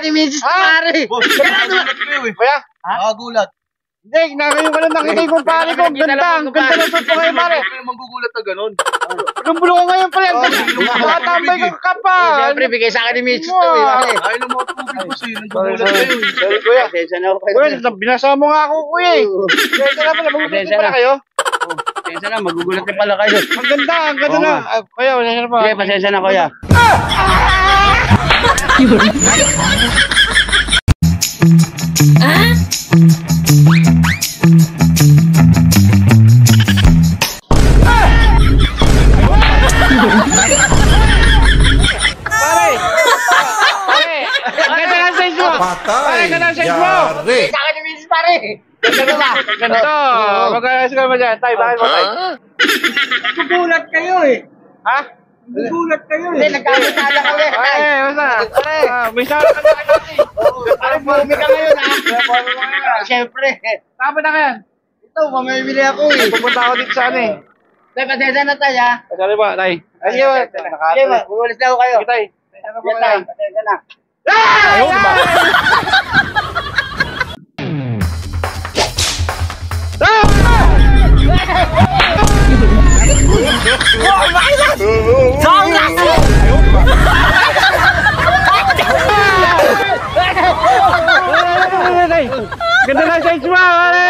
ni Mrs. Pare. Kuya? Nakagulat. Hindi, ngayon ko lang nakita yung kumpare ko. Ang ganda ng suot ko ngayon, pare. Ano magugulat na ganun? Bulong-bulong ko ngayon, pare. Nakatambay ka pa. Siyempre, bigay sa akin ni Mrs. to eh, pare. Ay, ng mga tubig ko sa'yo. Nagugulat kayo. Sorry, kuya. Pasensya na ako kayo. Kuya, binasa mo nga ako, kuya eh. Pasensya na pala, magugulat pala kayo. Pasensya na, magugulat din pala kayo. Ang ganda na. Kuya, pasensya na pa. Sige, pasensya na kuya. Patay! Yari! Sa akin ni Mrs. Pare. Ganda ba? Ganito! Mag-alas ka naman dyan. Tay, bakit mo tay? Nagugulat kayo eh. Ha? Nagugulat kayo Hindi, nagkakasala kami. Ay, basta. May sara ka na kayo. Pare, bumi ka ngayon ha. Siyempre. Tama na kayan. Ito, mamimili ako eh. Pupunta ako dito sa ano eh. Tay, pasensya na tayo ha. Sorry ba, tay? Ayun. Sige, magugulat na ako kayo. Sige, tay. Ano ba Yan kayo? tay, pasensya na. Ayaw ba? Ganda na size mo, pare!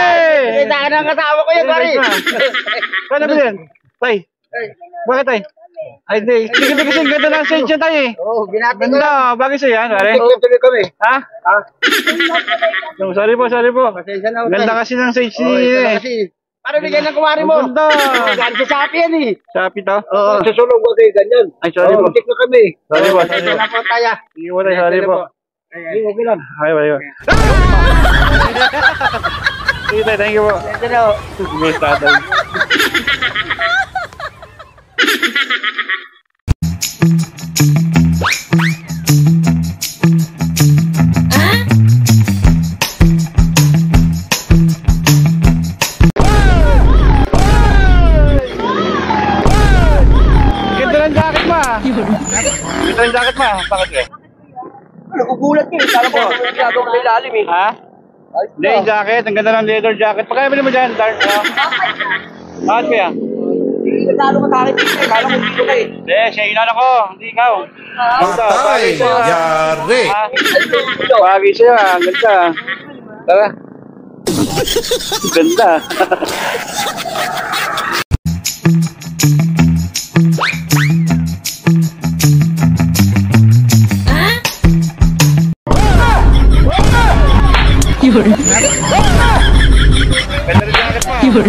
Kita ka ng kasama ko yan, pare. Kano ba yan? Tay, bakit tay? Ay, hindi. Hindi kasi ganda na size yan tay eh. Oo, binati ko lang. Ganda, bagay sa'yo yan, pare. Tuloy kami. Ha? Sorry po. Pasensya na ako tayo. Ganda kasi ng size Oo, niya ito eh. kasi. Para bigyan ng kumari mo. Ang ganda. Galing sa Shopee yan eh. Shopee to? Oo. Susulong ko kayo ganyan. Ay, sorry po. Muntik na kami. Sorry po. Pasensya na po tayo. Sige po tayo, sorry po. Okay lang. Ay. Sige tayo, thank you po. Pasensya na po. Miss tatay. Ganda ng jacket mo ah. Ganda ng jacket mo ah. Bakit eh? Nagugulat kayo. Kala ko masyado ka ilalim eh. Ha? Hindi, yung jacket. Ang ganda ng leather jacket. Pagkaya mo dyan, Dark. Bakit kaya? Nagkano ka sa akin dito. Kala ko dito kayo. Hindi, siya inala ko. Hindi ikaw. Patay! Yari! Ha? Bagay siya. Ang ganda. Tara. Ang ganda. Ganda rin jacket mo.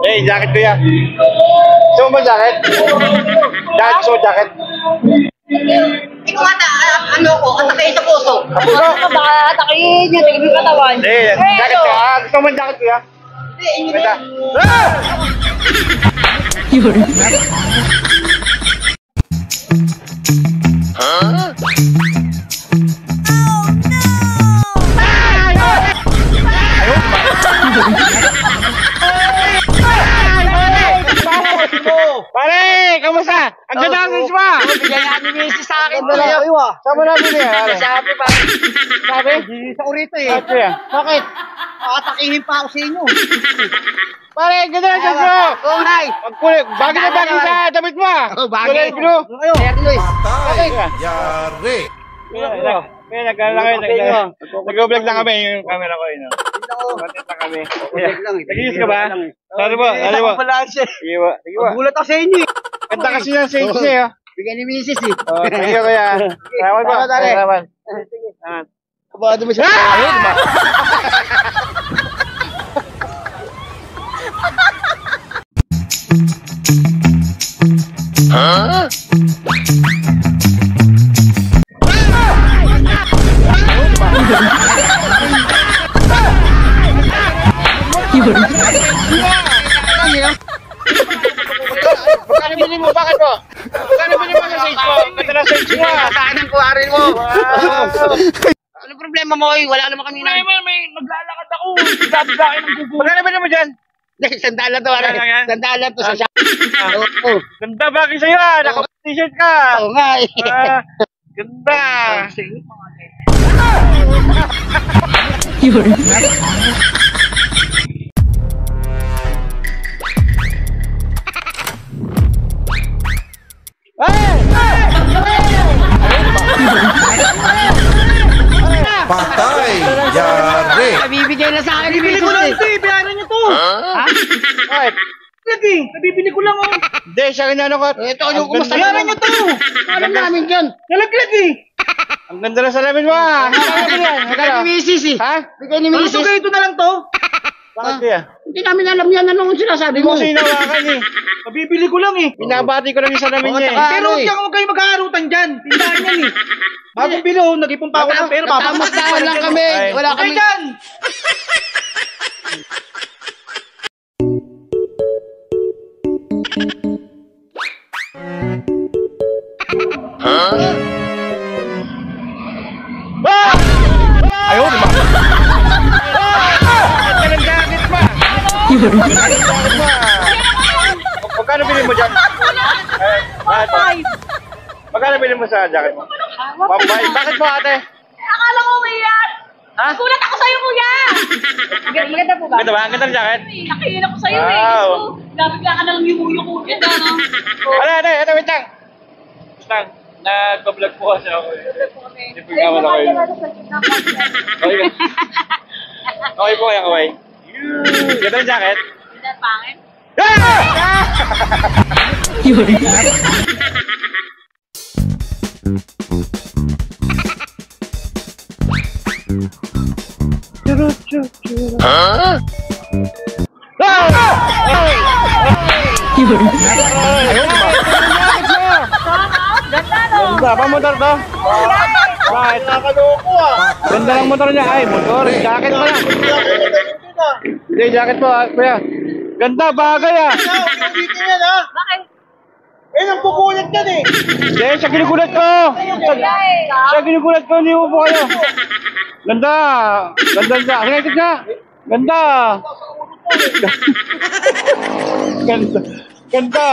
Eh, jacket ko yan. Gusto mo ba jacket? Jacket, gusto mo jacket? Ikaw ata, ano ko, atake sa puso. Sa puso? Baka atakihin niya, tigil yung katawan. Eh, jacket ko. Gusto mo jacket ko yan? Ganda. Pare, kamusta? Ang ganda ng size mo. Bigyan nga ni Mrs. sa akin. Saan mo nabili yan? Pare? Sabi pa. Sabi? Sa urito eh. Sabi yan. Bakit? Atakihin pa ako sa inyo. Pare, ang ganda ng size mo. Oo nga eh. Pagkulit, bagay na bagay sa damit mo. Oh, bagay. Kulay blue. Terno eh. Patay! Yari! Kaya nag-vlog lang kami yung camera ko yun. Content lang kami. Nag-iis ka ba? Sorry po, sorry po. Sige po, sige po. Nagugulat ako sa inyo eh. Ganda kasi ng stage niya eh. Bigyan ni Mrs. eh. Oh, thank you kuya. Salamat po. Salamat. Salamat. Kabado mo siya. Magkano bili mo? Bakit po? Magkano bili mo sa stage mo? Ganda ng stage mo. Sa akin ang kuharin mo. Wow. Ano problema mo eh? Wala naman kami na. May maglalakad ako. Sabi sa akin ng gugulat. Magkano bili mo dyan? Sandalan to. Sandaan lang yan? Sandalan to sa shop. Oo. Ganda bagay sa'yo ah. Naka-puti t-shirt ka. Oo nga eh. Ah, ganda. Patay. Yari. Nabibigay na sa akin. Bibili ko lang ito eh. Bayaran niyo to. Ha? Bakit? Lagi. Nabibili ko lang oh. Hindi, siya ginano ko. Ito yung kumusta Bayaran niyo to. Alam namin dyan. Nalaglag eh. Ang ganda ng salamin mo ah. Bigay ni Mrs. eh. Ha? Bigay ni Ano Mrs. to ito na lang to? Bakit kaya? Hindi namin alam yan. Anong sinasabi Hindi mo? mo sinawakan eh. Nabibili ko lang eh. Binabati ko lang yung salamin niya eh. Pero huwag kayo mag-aarutan dyan. Tindahan yan eh. Bagong bili oh. Nag-ipon pa ako ng pera. Tatamas lang kami. Wala Okay kami. dyan. Ayaw, di ba? Ang galang jacket pa! Ang galang jacket pa! Magkano bilhin mo dyan? Magkano bilhin mo sa jacket mo? 1.5. Bakit mo ate? Akala ko umiyak. Ha? Gulat ako sa'yo, kuya. Maganda po ba? Ganda ba? Ang ganda ng jacket? Nakihila ko sa'yo eh. Wow. Bigla ka nalang yumuyo ko. Ganda, no? Ano, ate, wait lang. Wait lang. Nag-vlog po kasi ako eh. Hindi po naman ako yun. Okay ka? Okay po kaya kaway. Ganda ng jacket? Ganda, pangit. Ganda, no? Ganda pa motor to? Bakit? Nakaloko ah. Ganda ng motor niya. Ay, motor. Jacket pa lang. Hindi, jacket po ah, kuya. Ganda, bagay ah. Ulitin yan ha. Bakit? Eh, nang pukulit yan eh. Hindi, siya ginugulat ko. Siya ginugulat ko, hindi mo po kayo. Ganda. Ganda siya. Sige, nga. Ganda. Ganda. Ganda.